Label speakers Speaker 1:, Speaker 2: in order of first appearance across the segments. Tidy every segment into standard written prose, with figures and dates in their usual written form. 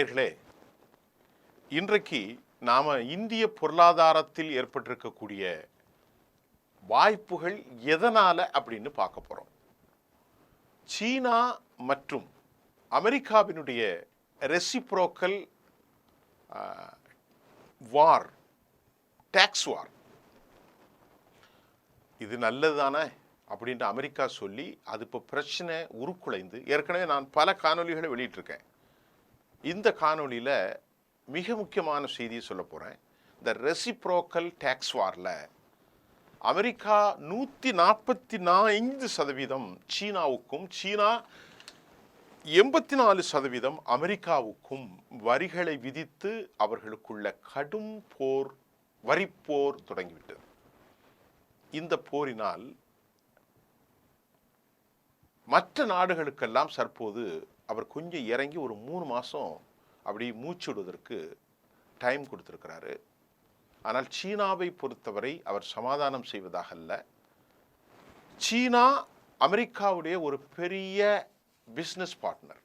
Speaker 1: நேயர்களே, இன்றைக்கு நாம இந்திய பொருளாதாரத்தில் ஏற்பட்டிருக்கக்கூடிய வாய்ப்புகள் எதனால அப்படின்னு பார்க்க போறோம். சீனா மற்றும் அமெரிக்காவினுடைய ரெசிப்ரோக்கல் வார், டாக்ஸ் வார், இது நல்லதுதானே அப்படின்ட்டு அமெரிக்கா சொல்லி அது இப்போ பிரச்சனை உருக்குலைந்து, ஏற்கனவே நான் பல காணொலிகளை வெளியிட்டிருக்கேன். இந்த காணொலியில் மிக முக்கியமான செய்தியை சொல்ல போகிறேன். இந்த ரெசிப்ரோக்கல் டாக்ஸ் வாரில் அமெரிக்கா 145% சீனாவுக்கும், சீனா 84% அமெரிக்காவுக்கும் வரிகளை விதித்து அவர்களுக்குள்ள கடும் போர், வரிப்போர் தொடங்கிவிட்டது. இந்த போரினால் மற்ற நாடுகளுக்கெல்லாம் தற்போது அவர் கொஞ்சம் இறங்கி ஒரு 3 மாதம் அப்படி மூச்சுடுவதற்கு டைம் கொடுத்துருக்கிறாரு. ஆனால் சீனாவை பொறுத்தவரை அவர் சமாதானம் செய்வதாக அல்ல. சீனா அமெரிக்காவுடைய ஒரு பெரிய பிஸ்னஸ் பார்ட்னர்.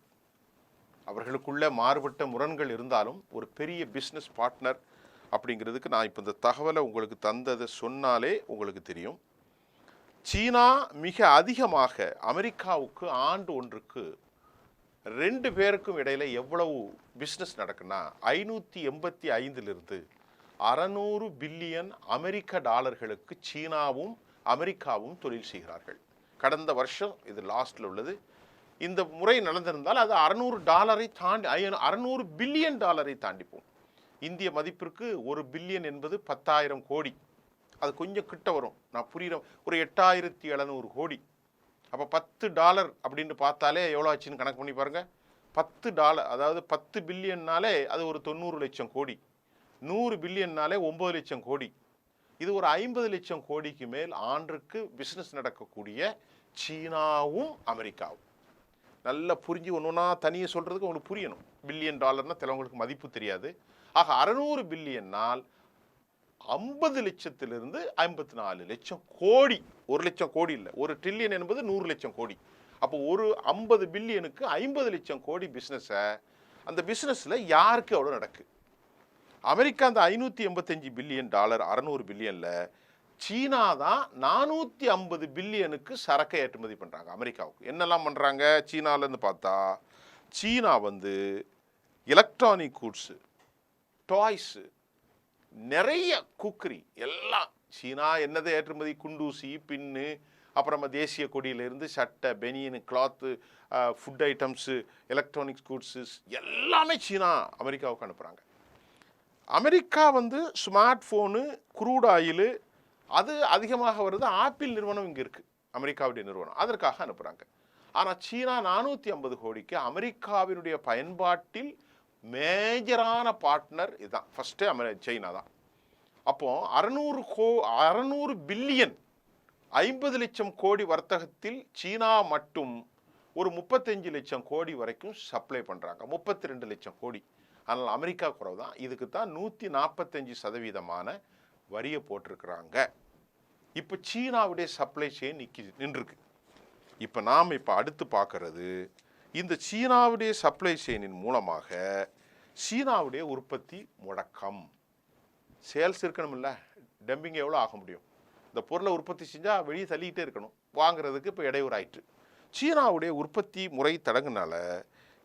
Speaker 1: அவர்களுக்குள்ள மாறுபட்ட முரண்கள் இருந்தாலும் ஒரு பெரிய பிஸ்னஸ் பார்ட்னர் அப்படிங்கிறதுக்கு நான் இப்போ இந்த தகவலை உங்களுக்கு தந்ததை சொன்னாலே உங்களுக்கு தெரியும். சீனா மிக அதிகமாக அமெரிக்காவுக்கு ஆண்டு ஒன்றுக்கு 2 பேருக்கும் இடையில எவ்வளவு பிஸ்னஸ் நடக்குன்னா 585 600 பில்லியன் அமெரிக்க டாலர்களுக்கு சீனாவும் அமெரிக்காவும் தொழில் செய்கிறார்கள். கடந்த வருஷம் இது லாஸ்ட்ல உள்ளது. இந்த முறை நடந்திருந்தால் அது $600 தாண்டி, $600 பில்லியன் தாண்டி போகும். இந்திய மதிப்பிற்கு 1 பில்லியன் என்பது 10,000 கோடி. அது கொஞ்சம் கிட்ட வரும், நான் புரியுற, ஒரு 8,700 கோடி. அப்போ $10 அப்படின்னு பார்த்தாலே எவ்வளோ ஆச்சுன்னு கணக்கு பண்ணி பாருங்க. $10, அதாவது 10 பில்லியன்னாலே அது ஒரு 90 லட்சம் கோடி. 100 பில்லியன்னாலே 9 லட்சம் கோடி. இது ஒரு 50 லட்சம் கோடிக்கு மேல் ஆண்டுக்கு பிஸ்னஸ் நடக்கக்கூடிய சீனாவும் அமெரிக்காவும். நல்லா புரிஞ்சு ஒன்றுனா தனியே சொல்கிறதுக்கு உங்களுக்கு புரியணும். பில்லியன் டாலர்னா சிலவங்களுக்கு மதிப்பு தெரியாது. ஆக 600 பில்லியன்னால் 50 லட்சத்திலிருந்து 54 லட்சம் கோடி. 1 லட்சம் கோடி இல்லை, 1 ட்ரில்லியன் என்பது 100 லட்சம் கோடி. அப்போ ஒரு 50 பில்லியனுக்கு 50 லட்சம் கோடி பிஸ்னஸை, அந்த பிஸ்னஸில் யாருக்கு எவ்வளோ நடக்கு? அமெரிக்கா அந்த $585 பில்லியன், 600 பில்லியனில் சீனா தான் 450 பில்லியனுக்கு சரக்கை ஏற்றுமதி பண்ணுறாங்க அமெரிக்காவுக்கு. என்னெல்லாம் பண்ணுறாங்க சீனாலேருந்து பார்த்தா, சீனா எலக்ட்ரானிக் கூட்ஸு, டாய்ஸு, நிறைய குக்கரி எல்லாம் சீனா என்னதை ஏற்றுமதி, குண்டூசி, பின்னு, அப்புறமா தேசிய கொடியிலிருந்து சட்டை, பெனியனு, cloth, food items, electronics goods எல்லாமே சீனா அமெரிக்காவுக்கு அனுப்புகிறாங்க. America smart phone, crude oil அது அதிகமாக வருது. ஆப்பிள் நிறுவனம் இங்கே இருக்குது, அமெரிக்காவுடைய நிறுவனம், அதற்காக அனுப்புகிறாங்க. ஆனால் சீனா 450 கோடிக்கு அமெரிக்காவினுடைய பயன்பாட்டில் மேஜரான பார்ட்னர் இதுதான். ஃபஸ்ட்டு சைனா தான். அப்போ 600 பில்லியன் 50 லட்சம் கோடி வர்த்தகத்தில் சீனா மட்டும் ஒரு 35 லட்சம் கோடி வரைக்கும் சப்ளை பண்ணுறாங்க. 32 லட்சம் கோடி. ஆனால் அமெரிக்கா குறைவு தான். இதுக்கு தான் 145% வரியை போட்டிருக்கிறாங்க. இப்போ சீனாவுடைய சப்ளை செயின் நின்றுருக்கு. இப்போ நாம் அடுத்து பார்க்கறது, இந்த சீனாவுடைய சப்ளை செயினின் மூலமாக சீனாவுடைய உற்பத்தி முடக்கம். சேல்ஸ் இருக்கணும் இல்லை, டம்பிங் எவ்வளோ ஆக முடியும்? இந்த பொருளை உற்பத்தி செஞ்சால் வெளியே தள்ளிக்கிட்டே இருக்கணும், வாங்குறதுக்கு இப்போ இடையூறு ஆயிற்று. சீனாவுடைய உற்பத்தி முறை தடங்குனால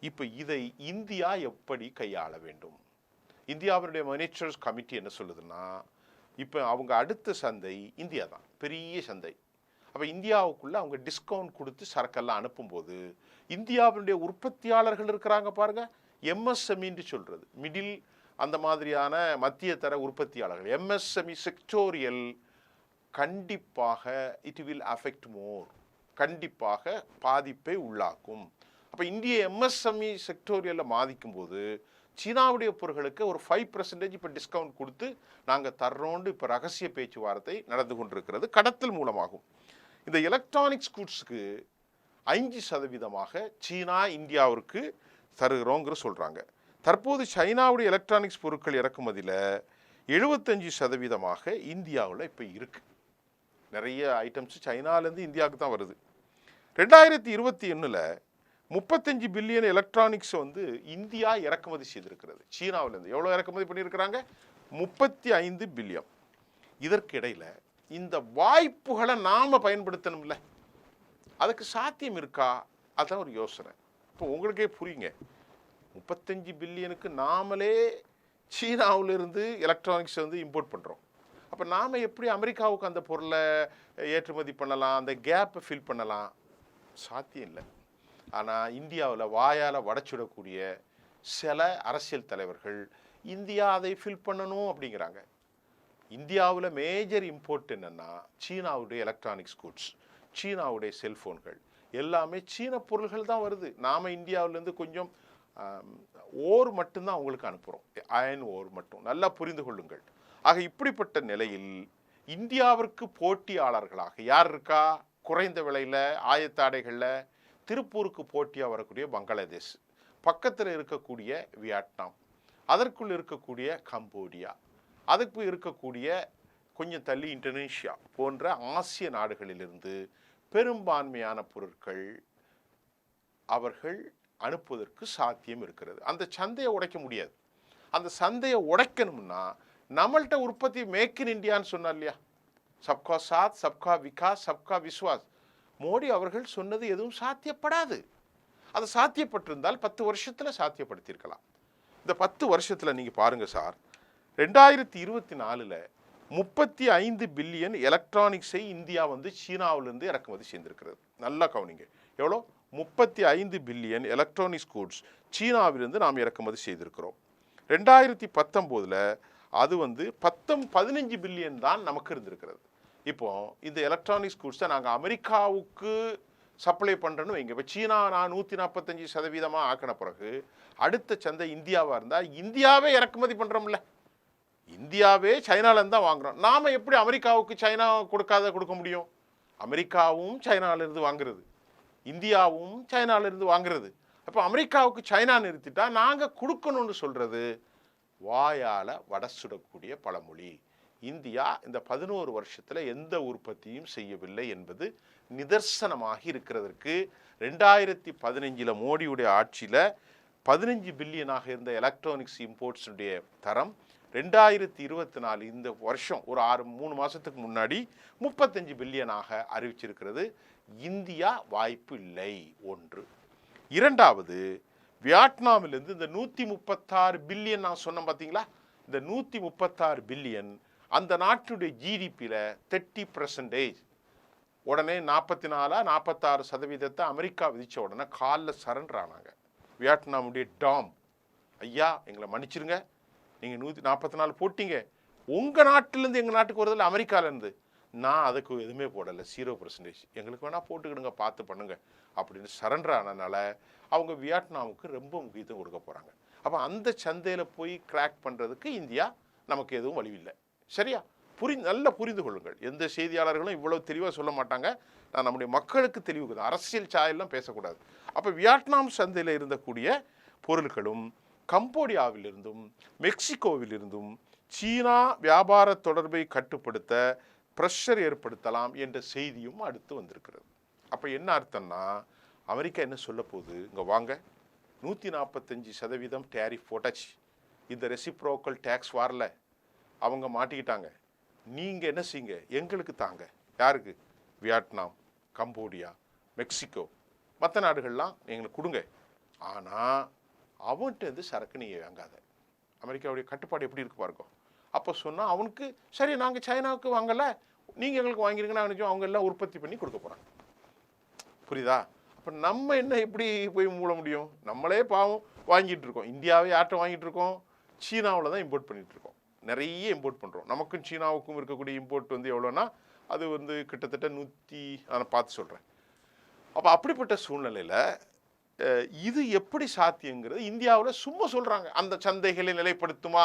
Speaker 1: இப்போ இதை இந்தியா எப்படி கையாள வேண்டும்? இந்தியாவினுடைய மானிட்டர்ஸ் கமிட்டி என்ன சொல்லுதுன்னா, இப்போ அவங்க அடுத்த சந்தை இந்தியா தான், பெரிய சந்தை. அப்போ இந்தியாவுக்குள்ளே அவங்க டிஸ்கவுண்ட் கொடுத்து சரக்கெல்லாம் அனுப்பும்போது இந்தியாவினுடைய உற்பத்தியாளர்கள் இருக்கிறாங்க பாருங்கள், எம்எஸ்எம்இன்னு சொல்கிறது, மிடில் அந்த மாதிரியான மத்திய தர உற்பத்தியாளர்கள், எம்எஸ்எம்இ செக்டோரியல், கண்டிப்பாக இட் வில் அஃபெக்ட் மோர், கண்டிப்பாக பாதிப்பை உள்ளாக்கும். அப்போ இந்திய எம்எஸ்எம்இ செக்டோரியலில் பாதிக்கும் போது சீனாவுடைய பொருட்களுக்கு ஒரு 5% இப்போ டிஸ்கவுண்ட் கொடுத்து நாங்கள் தர்றோண்டு இப்போ ரகசிய பேச்சுவார்த்தை நடந்து கொண்டிருக்கிறது, கடத்தல் மூலமாகும். இந்த எலக்ட்ரானிக்ஸ் கூட்ஸுக்கு 5% சீனா இந்தியாவிற்கு தருகிறோங்கிற சொல்கிறாங்க. தற்போது சைனாவுடைய எலக்ட்ரானிக்ஸ் பொருட்கள் இறக்குமதியில் 75% இந்தியாவில் இப்போ இருக்குது. நிறைய ஐட்டம்ஸ் சைனாலேருந்து இந்தியாவுக்கு தான் வருது. 2021 35 பில்லியன் எலக்ட்ரானிக்ஸ் வந்து இந்தியா இறக்குமதி செய்திருக்கிறது. சீனாவிலிருந்து எவ்வளவு இறக்குமதி பண்ணியிருக்கிறாங்க? 35 பில்லியன். இதற்கு இடையில இந்த வாய்ப்புகளை நாம பயன்படுத்தணும்ல, அதுக்கு சாத்தியம் இருக்கா? அதான் ஒரு யோசனை. இப்போ உங்களுக்கே புரியுங்க, 35 பில்லியனுக்கு நாமளே சீனாவிலிருந்து எலக்ட்ரானிக்ஸ் வந்து இம்போர்ட் பண்ணுறோம். அப்போ நாம் எப்படி அமெரிக்காவுக்கு அந்த பொருளை ஏற்றுமதி பண்ணலாம், அந்த கேப்பை ஃபில் பண்ணலாம்? சாத்தியம் இல்லை. ஆனால் இந்தியாவில் வாயால் வடச்சுடக்கூடிய சில அரசியல் தலைவர்கள் இந்தியா அதை ஃபில் பண்ணணும் அப்படிங்கிறாங்க. இந்தியாவில் மேஜர் இம்போர்ட் என்னென்னா சீனாவுடைய எலக்ட்ரானிக்ஸ் குட்ஸ், சீனாவுடைய செல்ஃபோன்கள் எல்லாமே சீன பொருள்கள் தான் வருது. நாம் இந்தியாவிலேருந்து கொஞ்சம் ஓர் மட்டும்தான் அவங்களுக்கு அனுப்புகிறோம், அயன் ஓர் மட்டும். நல்லா புரிந்து கொள்ளுங்கள். ஆக இப்படிப்பட்ட நிலையில் இந்தியாவிற்கு போட்டியாளர்களாக யார் இருக்கா? குறைந்த விலையில் ஆயத்தாடைகளில் திருப்பூருக்கு போட்டியாக வரக்கூடிய பங்களாதேஷ், பக்கத்தில் இருக்கக்கூடிய வியட்நாம், அதற்குள் இருக்கக்கூடிய கம்போடியா, அதுக்கு இருக்கக்கூடிய கொஞ்சம் தள்ளி இந்தோனேஷியா போன்ற ஆசிய நாடுகளிலிருந்து பெரும்பான்மையான பொருட்கள் அவர்கள் அனுப்புவதற்கு சாத்தியம் இருக்கிறது. அந்த சந்தையை உடைக்க முடியாது. அந்த சந்தையை உடைக்கணும்னா நம்மள்கிட்ட உற்பத்தி மேக் இன் இந்தியான்னு சொன்னார் இல்லையா, சப்கா சாத், சப்கா விகாஸ், சப்கா விஸ்வாஸ். மோடி அவர்கள் சொன்னது எதுவும் சாத்தியப்படாது. அது சாத்தியப்பட்டிருந்தால் 10 வருஷத்தில் சாத்தியப்படுத்தியிருக்கலாம். இந்த 10 வருஷத்தில் நீங்கள் பாருங்கள் சார், 2024 35 பில்லியன் எலக்ட்ரானிக்ஸை இந்தியா வந்து சீனாவிலிருந்து இறக்குமதி செய்திருக்கிறது. நல்லா கவனிங்க, எவ்வளோ? 35 பில்லியன் எலக்ட்ரானிக்ஸ் கூட்ஸ் சீனாவிலிருந்து நாம் இறக்குமதி செய்திருக்கிறோம். 2019 அது வந்து 15 பில்லியன் தான் நமக்கு இருந்திருக்கிறது. இப்போ இந்த எலக்ட்ரானிக்ஸ் கூட்ஸை நாங்கள் அமெரிக்காவுக்கு சப்ளை பண்ணுறேன்னு வைங்க. இப்போ சீனா நான் 145% ஆக்கின பிறகு அடுத்த சந்தை இந்தியாவாக இருந்தால் இந்தியாவே இறக்குமதி பண்ணுறோம்ல, இந்தியாவே சைனாலேருந்து தான் வாங்குகிறோம். நாம் எப்படி அமெரிக்காவுக்கு சைனா கொடுக்க முடியும்? அமெரிக்காவும் சைனாவிலிருந்து வாங்குறது, இந்தியாவும் சைனாவிலிருந்து வாங்குறது. அப்போ அமெரிக்காவுக்கு சைனா நிறுத்திட்டா நாங்கள் கொடுக்கணும்னு சொல்கிறது வாயால் வட சுடக்கூடிய பழமொழி. இந்தியா இந்த 11 வருஷத்தில் எந்த உற்பத்தியும் செய்யவில்லை என்பது நிதர்சனமாகி இருக்கிறதற்கு 2015 மோடியுடைய ஆட்சியில் 15 பில்லியனாக இருந்த எலக்ட்ரானிக்ஸ் இம்போர்ட்ஸுடைய தரம் 2024 இந்த வருஷம் ஒரு 3 மாதத்துக்கு முன்னாடி 35 பில்லியனாக அறிவிச்சிருக்கிறது. இந்தியா வாய்ப்பு இல்லை. ஒன்று. இரண்டாவது, வியட்நாமிலிருந்து இந்த 136 பில்லியன் நான் சொன்னேன் பார்த்தீங்களா, இந்த 136 பில்லியன் அந்த நாட்டுடைய ஜிடிபியில் 30%. உடனே 44-46% அமெரிக்கா விதித்த உடனே காலில் சரண்டர் ஆனாங்க. வியட்நாமுடைய டாம், ஐயா எங்களை மன்னிச்சிருங்க, நீங்கள் 144 போட்டிங்க, உங்கள் நாட்டிலேருந்து எங்கள் நாட்டுக்கு வருதில்ல அமெரிக்காவிலேருந்து, நான் அதுக்கு எதுவுமே போடலை, 0%, எங்களுக்கு வேணால் போட்டுக்கிடுங்க, பார்த்து பண்ணுங்க அப்படின்னு சரண்டர் ஆனதுனால அவங்க வியட்நாமுக்கு ரொம்ப முக்கியத்துவம் கொடுக்க போகிறாங்க. அப்போ அந்த சந்தையில் போய் கிராக் பண்ணுறதுக்கு இந்தியா நமக்கு எதுவும் வழி இல்லை. சரியா? நல்லா புரிந்து கொள்ளுங்கள். எந்த செய்தியாளர்களும் இவ்வளவு தெளிவாக சொல்ல மாட்டாங்க. நான் நம்முடைய மக்களுக்கு தெளிவுக்கு தான், அரசியல் சாயெல்லாம் பேசக்கூடாது. அப்போ வியட்நாம் சந்தையில் இருந்தக்கூடிய பொருட்களும் கம்போடியாவிலிருந்தும் மெக்சிகோவிலிருந்தும் சீனா வியாபார தொடர்பை கட்டுப்படுத்த ப்ரெஷர் ஏற்படுத்தலாம் என்ற செய்தியும் அடுத்து வந்திருக்கிறது. அப்போ என்ன அர்த்தம்னா, அமெரிக்கா என்ன சொல்ல போகுது, இங்கே வாங்க 145% டேரிஃப் போட்டாச்சு, இந்த ரெசிப்ரோக்கல் டேக்ஸ் வரல, அவங்க மாட்டிக்கிட்டாங்க, நீங்கள் என்ன செய்யுங்க எங்களுக்கு தாங்க. யாருக்கு? வியட்நாம், கம்போடியா, மெக்சிகோ, மற்ற நாடுகள்லாம் எங்களுக்கு கொடுங்க, ஆனால் அவன்கிட்ட இருந்து சரக்கு நீங்கள் வாங்காத. அமெரிக்காவுடைய கட்டுப்பாடு எப்படி இருக்கு பாருங்க. அப்போ சொன்னால் அவனுக்கு சரி, நாங்கள் சைனாவுக்கு வாங்கலை, நீங்கள் எங்களுக்கு வாங்கிருங்கன்னு நினச்சோம், அவங்க எல்லாம் உற்பத்தி பண்ணி கொடுக்க போகிறாங்க. புரியுதா? அப்போ நம்ம என்ன எப்படி போய் மூட முடியும்? நம்மளே பாவம் வாங்கிட்டு இருக்கோம். இந்தியாவே யார்கிட்ட வாங்கிட்டு இருக்கோம்? சீனாவில் தான் இம்போர்ட் பண்ணிட்டு இருக்கோம். நிறைய இம்போர்ட் பண்ணுறோம். நமக்கும் சீனாவுக்கும் இருக்கக்கூடிய இம்போர்ட் வந்து எவ்வளோன்னா அது வந்து கிட்டத்தட்ட 100, நான் பார்த்து சொல்கிறேன். அப்போ அப்படிப்பட்ட சூழ்நிலையில் இது எப்படி சாத்தியங்கிறது இந்தியாவில் சும்மா சொல்கிறாங்க. அந்த சந்தைகளை நிலைப்படுத்துமா?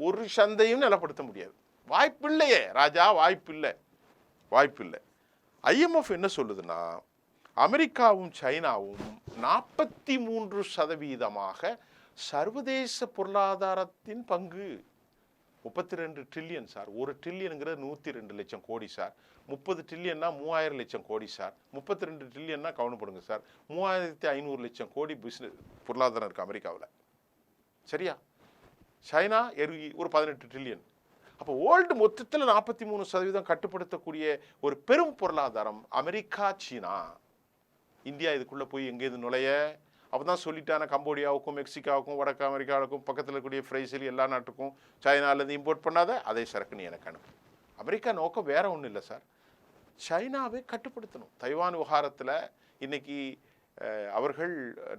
Speaker 1: ஒரு சந்தையும் நிலைப்படுத்த முடியாது. வாய்ப்பு இல்லையே ராஜா, வாய்ப்பு இல்லை, வாய்ப்பு இல்லை. IMF என்ன சொல்லுதுன்னா, அமெரிக்காவும் சைனாவும் 43% சர்வதேச பொருளாதாரத்தின் பங்கு. 32 ட்ரில்லியன் சார். ஒரு ட்ரில்லியனுங்கிறது 102 லட்சம் கோடி சார். 30 ட்ரில்லியன்னா 3000 லட்சம் கோடி சார். 32 ட்ரில்லியன்னா கவனப்படுங்க சார். 3500 லட்சம் கோடி பிஸ்னஸ் பொருளாதாரம் இருக்குது அமெரிக்காவில். சரியா? சைனா ஒரு 18 ட்ரில்லியன். அப்போ வேர்ல்டு மொத்தத்தில் 43% கட்டுப்படுத்தக்கூடிய ஒரு பெரும் பொருளாதாரம் அமெரிக்கா, சீனா. இந்தியா இதுக்குள்ளே போய் எங்கேருந்து நுழைய? அப்போ தான் சொல்லிட்டான கம்போடியாவுக்கும் மெக்சிகாவுக்கும் வடக்கு அமெரிக்காவுக்கும் பக்கத்தில் இருக்கக்கூடிய ஃப்ரைசில் எல்லா நாட்டுக்கும் சைனாலேருந்து இம்போர்ட் பண்ணாத அதே சரக்கு நீ எனக்கு அனுப்பு. அமெரிக்கா நோக்கம் வேற ஒன்றும் இல்லை சார், சைனாவை கட்டுப்படுத்தணும். தைவான் விவகாரத்தில் இன்னைக்கு அவர்கள்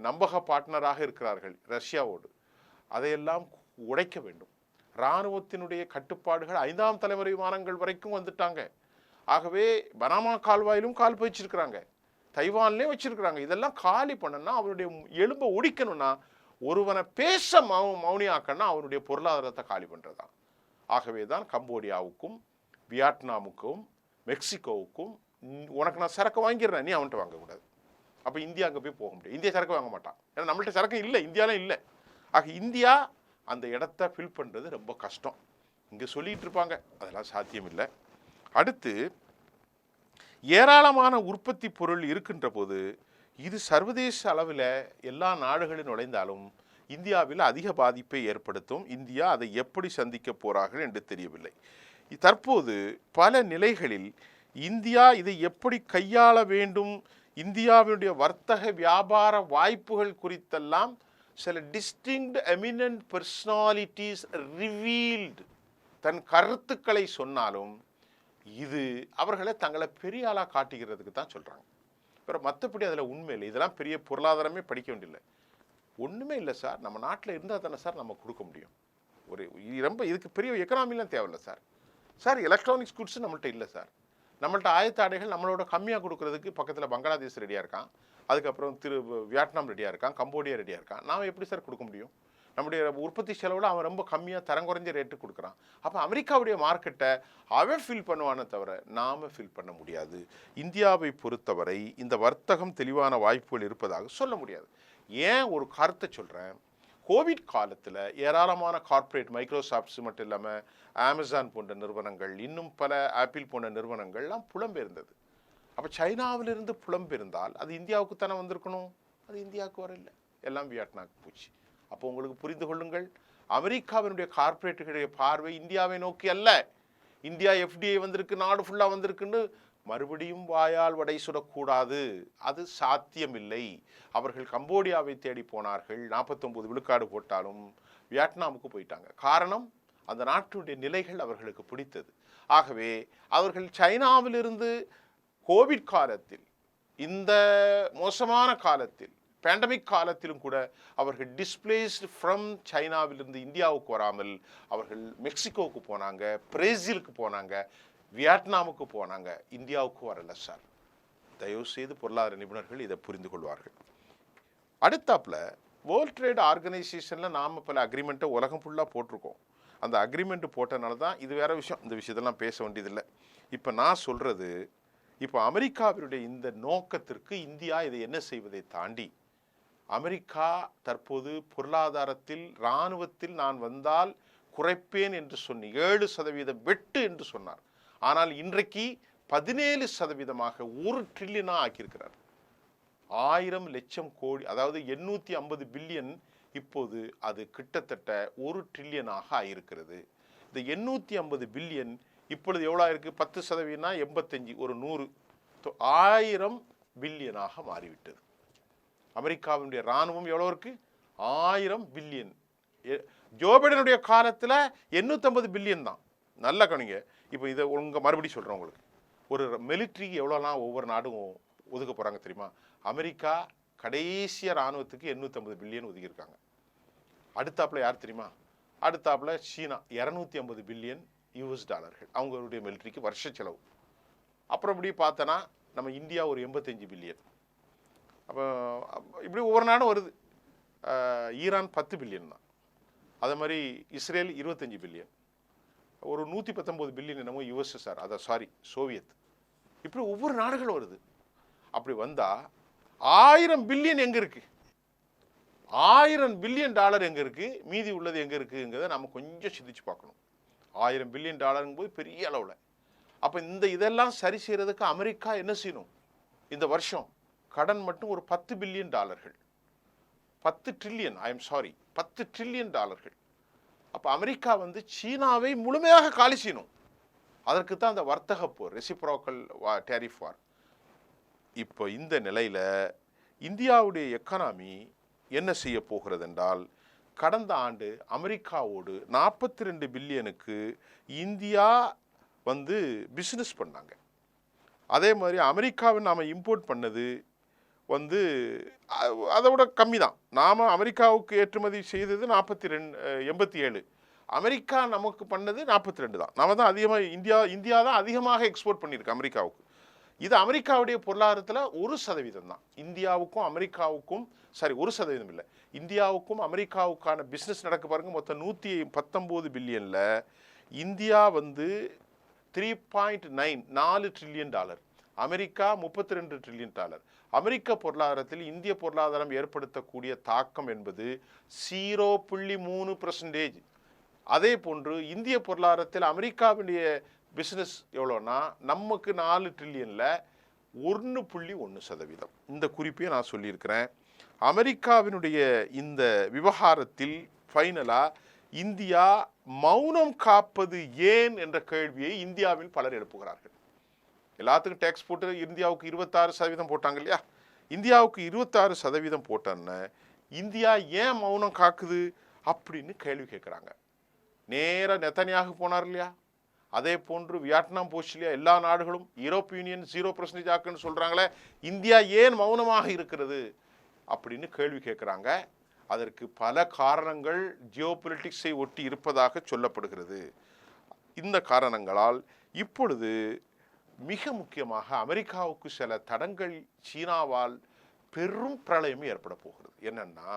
Speaker 1: நம்பக பார்ட்னராக இருக்கிறார்கள் ரஷ்யாவோடு. அதையெல்லாம் உடைக்க வேண்டும். இராணுவத்தினுடைய கட்டுப்பாடுகள் 5ஆம் தலைமுறை விமானங்கள் வரைக்கும் வந்துட்டாங்க. ஆகவே பனாமா கால்வாயிலும் கால் பதிச்சிருக்கிறாங்க, தைவான்லேயும் வச்சிருக்கிறாங்க. இதெல்லாம் காலி பண்ணனா அவருடைய எலும்பை ஒடிக்கணும்னா ஒருவனை பேச மௌனியாக்கன்னா அவனுடைய பொருளாதாரத்தை காலி பண்ணுறதான். ஆகவே தான் கம்போடியாவுக்கும் வியட்நாமுக்கும் மெக்சிகோவுக்கும் உனக்கு நான் சரக்கு வாங்கிடுறேன், நீ அவன்கிட்ட வாங்கக்கூடாது. அப்போ இந்தியா அங்கே போய் போக முடியும். இந்தியா சரக்கு வாங்க மாட்டான், ஏன்னா நம்மள்ட்ட சரக்கு இல்லை, இந்தியாவில் இல்லை. ஆக இந்தியா அந்த இடத்த ஃபில் பண்ணுறது ரொம்ப கஷ்டம். இங்கே சொல்லிகிட்டு இருப்பாங்க, அதெல்லாம் சாத்தியம் இல்லை. அடுத்து ஏராளமான உற்பத்தி பொருள் இருக்கின்ற போது இது சர்வதேச அளவில் எல்லா நாடுகளிலும் நுழைந்தாலும் இந்தியாவில் அதிக பாதிப்பை ஏற்படுத்தும். இந்தியா அதை எப்படி சந்திக்க போறார்கள் என்று தெரியவில்லை. தற்போது பல நிலைகளில் இந்தியா இதை எப்படி கையாள வேண்டும், இந்தியாவினுடைய வர்த்தக வியாபார வாய்ப்புகள் குறித்தெல்லாம் சில டிஸ்டிங்க்ட் எமினன்ட் பர்சனாலிட்டிஸ் ரிவீல்டு தன் கருத்துக்களை சொன்னாலும் இது அவர்களை தங்களை பெரிய ஆளாக காட்டுகிறதுக்கு தான் சொல்கிறாங்க. வேறு மற்றபடி அதில் உண்மை இல்லை. இதெல்லாம் பெரிய பொருளாதாரமே படிக்க வேண்டியதில்லை, ஒன்றுமே இல்லை சார். நம்ம நாட்டில் இருந்தால் தானே சார் நம்ம கொடுக்க முடியும். ஒரு ரொம்ப இதுக்கு பெரிய எக்கனாமிலாம் தேவையில்லை சார். சார் எலக்ட்ரானிக்ஸ் குட்ஸ் நம்மள்ட்ட இல்லை சார். நம்மள்ட்ட ஆயத்த ஆடைகள் நம்மளோட கம்மியாக கொடுக்கறதுக்கு பக்கத்தில் பங்களாதேஷ் ரெடியாக இருக்கான், அதுக்கப்புறம் வியட்நாம் ரெடியாக இருக்கான், கம்போடியா ரெடியாக இருக்கான். நாம் எப்படி சார் கொடுக்க முடியும்? நம்முடைய உற்பத்தி செலவில் அவன் ரொம்ப கம்மியாக தரம் குறைஞ்ச ரேட்டு கொடுக்குறான். அப்போ அமெரிக்காவுடைய மார்க்கெட்டை அவன் ஃபில் பண்ணுவானே தவிர நாம் ஃபில் பண்ண முடியாது. இந்தியாவை பொறுத்தவரை இந்த வர்த்தகம் தெளிவான வாய்ப்புகள் இருப்பதாக சொல்ல முடியாது. ஏன் ஒரு கருத்தை சொல்கிறேன், கோவிட் காலத்தில் ஏராளமான கார்ப்பரேட் மைக்ரோசாஃப்ட்ஸ் மட்டும் இல்லாமல் அமேசான் போன்ற நிறுவனங்கள், இன்னும் பல ஆப்பிள் போன்ற நிறுவனங்கள்லாம் புலம்பெயர்ந்தது. அப்போ சைனாவிலிருந்து புலம்பெயர்ந்தால் அது இந்தியாவுக்கு தானே வந்திருக்கணும், அது இந்தியாவுக்கு வரல, எல்லாம் வியட்நாமுக்கு போச்சு. அப்போ உங்களுக்கு புரிந்து கொள்ளுங்கள், அமெரிக்காவினுடைய கார்ப்பரேட்டுகளுடைய பார்வை இந்தியாவை நோக்கி அல்ல. இந்தியா எஃப்டிஐ வந்திருக்கு, நாடு ஃபுல்லாக வந்திருக்குன்னு மறுபடியும் வாயால் வடை சுடக்கூடாது, அது சாத்தியமில்லை. அவர்கள் கம்போடியாவை தேடி போனார்கள், 49 விழுக்காடு போட்டாலும் வியட்நாமுக்கு போயிட்டாங்க. காரணம், அந்த நாட்டுடைய நிலைகள் அவர்களுக்கு பிடித்தது. ஆகவே அவர்கள் சைனாவிலிருந்து கோவிட் காலத்தில், இந்த மோசமான காலத்தில், பேண்டமிக் காலத்திலும் கூட அவர்கள் டிஸ்பிளேஸ்டு ஃப்ரம் சைனாவிலிருந்து இந்தியாவுக்கு வராமல் அவர்கள் மெக்சிகோவுக்கு போனாங்க, பிரேசிலுக்கு போனாங்க, வியட்நாமுக்கு போனாங்க, இந்தியாவுக்கு வரல சார். தயவுசெய்து பொருளாதார நிபுணர்கள் இதை புரிந்து கொள்வார்கள். அடுத்தாப்புல வேர்ல்ட் ட்ரேட் ஆர்கனைசேஷனில் நாம் பல அக்ரிமெண்ட்டை உலகம் ஃபுல்லாக போட்டிருக்கோம். அந்த அக்ரிமெண்ட் போட்டனால தான் இது வேற விஷயம், இந்த விஷயத்தெல்லாம் பேச வேண்டியதில்லை. இப்போ நான் சொல்கிறது, இப்போ அமெரிக்காவினுடைய இந்த நோக்கத்திற்கு இந்தியா இதை என்ன செய்வதை தாண்டி, அமெரிக்கா தற்போது பொருளாதாரத்தில் இராணுவத்தில் நான் வந்தால் குறைப்பேன் என்று சொன்ன 7% வெட்டு என்று சொன்னார். ஆனால் இன்றைக்கு 17% 1 ட்ரில்லியனாக ஆக்கியிருக்கிறார். 1000 லட்சம் கோடி, அதாவது 850 பில்லியன், இப்போது அது கிட்டத்தட்ட 1 ட்ரில்லியனாக ஆகியிருக்கிறது. இந்த 850 பில்லியன் இப்பொழுது எவ்வளோ இருக்கு? 10% 85, ஒரு 100, 1000 பில்லியனாக மாறிவிட்டது. அமெரிக்காவினுடைய இராணுவம் எவ்வளோ இருக்கு? 1000 பில்லியன். ஜோ பைடனுடைய காலத்தில் 850 பில்லியன் தான். நல்லா கவனிங்க. இப்போ இதை உங்க மறுபடியும் சொல்கிறேன் உங்களுக்கு, ஒரு மிலிட்ரிக்கு எவ்வளோலாம் ஒவ்வொரு நாடும் ஒதுக்க போகிறாங்க தெரியுமா? அமெரிக்கா கடைசியாக இராணுவத்துக்கு 850 பில்லியன் ஒதுக்கியிருக்காங்க. அடுத்தாப்புல யார் தெரியுமா? அடுத்தாப்புல சீனா 250 பில்லியன் யூஎஸ் டாலர்கள் அவங்களுடைய மிலிட்ரிக்கு வருஷ செலவு. அப்புறம் இப்படி பார்த்தோன்னா நம்ம இந்தியா ஒரு 85 பில்லியன். அப்போ இப்படி ஒவ்வொரு நாடும் வருது. ஈரான் 10 பில்லியன் தான். அதே மாதிரி இஸ்ரேல் 25 பில்லியன். ஒரு 119 பில்லியன் என்னமோ யுஎஸ்எஸ்ஆர், அதை சாரி சோவியத். இப்படி ஒவ்வொரு நாடுகளும் வருது. அப்படி வந்தால் 1000 பில்லியன் எங்கே இருக்கு? 1000 பில்லியன் டாலர் எங்கே இருக்கு? மீதி உள்ளது எங்கே இருக்குங்கிறத நம்ம கொஞ்சம் சிந்திச்சு பார்க்கணும். $1000 போது பெரிய அளவில். அப்போ இதெல்லாம் சரி செய்யறதுக்கு அமெரிக்கா என்ன செய்யணும்? இந்த வருஷம் கடன் மட்டும் ஒரு $10 பில்லியன், 10 ட்ரில்லியன், $10 ட்ரில்லியன். அப்போ அமெரிக்கா சீனாவை முழுமையாக காலி செய்யணும். அதற்கு தான் அந்த வர்த்தக போர், ரெசிப்ரோக்கல் டேரிஃப் வார். இப்போ இந்த நிலையில் இந்தியாவுடைய எக்கானமி என்ன செய்ய போகிறது என்றால், கடந்த ஆண்டு அமெரிக்காவோடு 42 பில்லியனுக்கு இந்தியா பிஸ்னஸ் பண்ணாங்க. அதே மாதிரி அமெரிக்காவை நாம் இம்போர்ட் பண்ணது அதை விட கம்மி தான். நாம் அமெரிக்காவுக்கு ஏற்றுமதி செய்தது 87, அமெரிக்கா நமக்கு பண்ணது 42 தான். நாம தான் அதிகமாக இந்தியா தான் அதிகமாக எக்ஸ்போர்ட் பண்ணியிருக்கு அமெரிக்காவுக்கு. இது அமெரிக்காவுடைய பொருளாதாரத்தில் 1% தான். இந்தியாவுக்கும் அமெரிக்காவுக்கும் 1% இல்லை, இந்தியாவுக்கும் அமெரிக்காவுக்கான பிஸ்னஸ் நடக்க பாருங்க. மொத்தம் 119 பில்லியனில் இந்தியா 3.9, $4 ட்ரில்லியன், அமெரிக்கா $32 ட்ரில்லியன். அமெரிக்க பொருளாதாரத்தில் இந்திய பொருளாதாரம் ஏற்படுத்தக்கூடிய தாக்கம் என்பது 0.3%. அதே போன்று இந்திய பொருளாதாரத்தில் அமெரிக்காவுடைய பிஸ்னஸ் எவ்வளோன்னா நமக்கு 4 ட்ரில்லியனில் 1.1%. இந்த குறிப்பையும் நான் சொல்லியிருக்கிறேன். அமெரிக்காவினுடைய இந்த விவகாரத்தில் ஃபைனலாக இந்தியா மௌனம் காப்பது ஏன் என்ற கேள்வியை இந்தியாவில் பலர் எழுப்புகிறார்கள். எல்லாத்துக்கும் டேக்ஸ் போட்டு இந்தியாவுக்கு 26% போட்டாங்க இல்லையா? இந்தியாவுக்கு 26% போட்டோன்னு இந்தியா ஏன் மௌனம் காக்குது அப்படின்னு கேள்வி கேட்குறாங்க. நேராக நெத்தனியாக போனார் இல்லையா? அதே போன்று வியட்நாம் போச்சு இல்லையா? எல்லா நாடுகளும் யூரோப்பிய யூனியன் 0% ஆக்குன்னு சொல்கிறாங்களே, இந்தியா ஏன் மௌனமாக இருக்கிறது அப்படின்னு கேள்வி கேட்குறாங்க. அதற்கு பல காரணங்கள் ஜியோபொலிட்டிக்ஸை ஒட்டி இருப்பதாக சொல்லப்படுகிறது. இந்த காரணங்களால் இப்பொழுது மிக முக்கியமாக அமெரிக்காவுக்கு சில தடங்கள் சீனாவால் பெரும் பிரளயம் ஏற்பட போகிறது. என்னன்னா,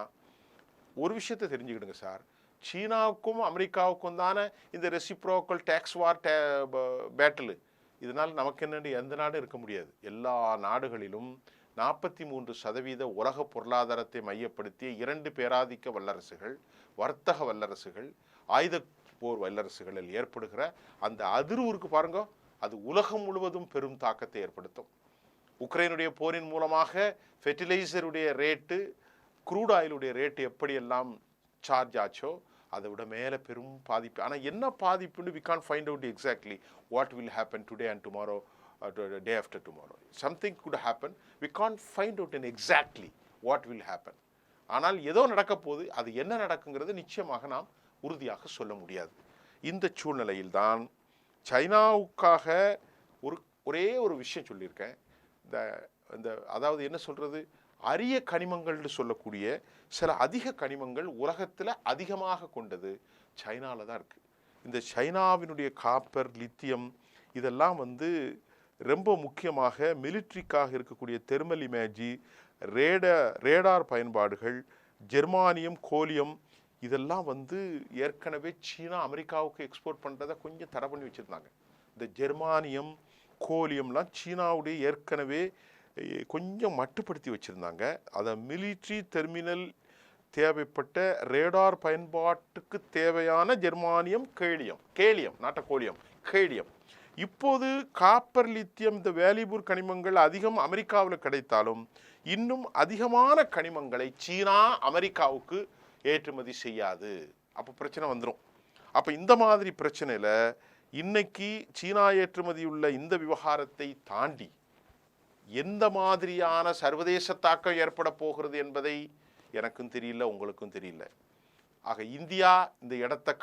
Speaker 1: ஒரு விஷயத்தை தெரிஞ்சுக்கிடுங்க சார், சீனாவுக்கும் அமெரிக்காவுக்கும் தானே இந்த ரெசிப்ரோக்கல் டேக்ஸ் வார் பேட்டில். இதனால் நமக்கு என்னென்னு எந்த நாடும் இருக்க முடியாது. எல்லா நாடுகளிலும் 43% உலக பொருளாதாரத்தை மையப்படுத்திய 2 பேராதிக்க வல்லரசுகள், வர்த்தக வல்லரசுகள், ஆயுத போர் வல்லரசுகளில் ஏற்படுகிற அந்த அதிர்வுக்கு பாருங்க, அது உலகம் முழுவதும் பெரும் தாக்கத்தை ஏற்படுத்தும். உக்ரைனுடைய போரின் மூலமாக ஃபெர்டிலைசருடைய ரேட்டு, க்ரூட் ஆயிலுடைய ரேட்டு எப்படியெல்லாம் சார்ஜ் ஆச்சோ அதை விட மேலே பெரும் பாதிப்பு. ஆனால் என்ன பாதிப்புன்னு we can't find out exactly what will happen today and tomorrow, day after tomorrow. Something could happen. We can't find out exactly what will happen. ஆனால் ஏதோ நடக்க போது, அது என்ன நடக்குங்கிறது நிச்சயமாக நாம் உறுதியாக சொல்ல முடியாது. இந்த சூழ்நிலையில்தான் சைனாவுக்காக ஒரே ஒரு விஷயம் சொல்லியிருக்கேன். அதாவது என்ன சொல்கிறது, அரிய கனிமங்கள்னு சொல்லக்கூடிய சில அதிக கனிமங்கள் உலகத்தில் அதிகமாக கொண்டது சைனாவில் தான் இருக்குது. இந்த சைனாவினுடைய காப்பர், லித்தியம் இதெல்லாம் ரொம்ப முக்கியமாக மிலிட்ரிக்காக இருக்கக்கூடிய தெர்மல் இமேஜி, ரேடார் பயன்பாடுகள், ஜெர்மானியம், கோலியம் இதெல்லாம் ஏற்கனவே சீனா அமெரிக்காவுக்கு எக்ஸ்போர்ட் பண்ணுறதை கொஞ்சம் தடை பண்ணி வச்சுருந்தாங்க. இந்த ஜெர்மானியம், கோலியம்லாம் சீனாவுடைய ஏற்கனவே கொஞ்சம் மட்டுப்படுத்தி வச்சுருந்தாங்க. அதை மிலிட்ரி டெர்மினல் தேவைப்பட்ட ரேடார் பயன்பாட்டுக்கு தேவையான ஜெர்மானியம், கேலியம் நாட்ட கோலியம், கேலியம். இப்போது காப்பர், லித்தியம், இந்த வேலிபூர் கனிமங்கள் அதிகம் அமெரிக்காவில் கிடைத்தாலும் இன்னும் அதிகமான கனிமங்களை சீனா அமெரிக்காவுக்கு ஏற்றுமதி செய்யாது. அப்போ பிரச்சனை வந்துடும். அப்போ இந்த மாதிரி பிரச்சனையில் இன்னைக்கு சீனா ஏற்றுமதியுள்ள இந்த விவகாரத்தை தாண்டி எந்த மாதிரியான சர்வதேச தாக்கம் ஏற்பட போகிறது என்பதை எனக்கும் தெரியல, உங்களுக்கும் தெரியல. ஆக இந்தியா இந்த இடத்த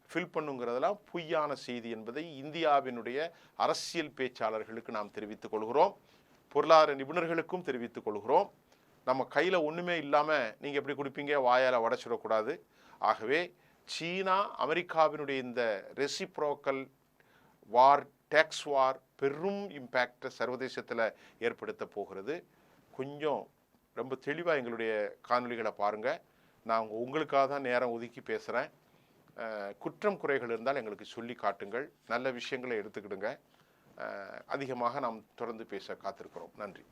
Speaker 1: ஃபில் பண்ணுங்கிறதெல்லாம் பொய்யான செய்தி என்பதை இந்தியாவினுடைய அரசியல் பேச்சாளர்களுக்கு நாம் தெரிவித்துக் கொள்கிறோம், பொருளாதார நிபுணர்களுக்கும் தெரிவித்துக் கொள்கிறோம். நம்ம கையில் ஒன்றுமே இல்லாமல் நீங்கள் எப்படி கொடுப்பீங்க, வாயால் உடைச்சிடக்கூடாது. ஆகவே சீனா அமெரிக்காவினுடைய இந்த ரெசிப்ரோக்கல் வார், டேக்ஸ் வார் பெரும் இம்பேக்டை சர்வதேசத்தில் ஏற்படுத்த போகிறது. கொஞ்சம் ரொம்ப தெளிவாக எங்களுடைய காணொலிகளை பாருங்கள். நான் உங்களுக்காக தான் நேரம் ஒதுக்கி பேசுகிறேன். குற்றம் குறைகள் இருந்தால் எங்களுக்கு சொல்லி காட்டுங்கள், நல்ல விஷயங்களை எடுத்துக்கிடுங்க. அதிகமாக நாம் தொடர்ந்து பேச காத்திருக்கிறோம். நன்றி.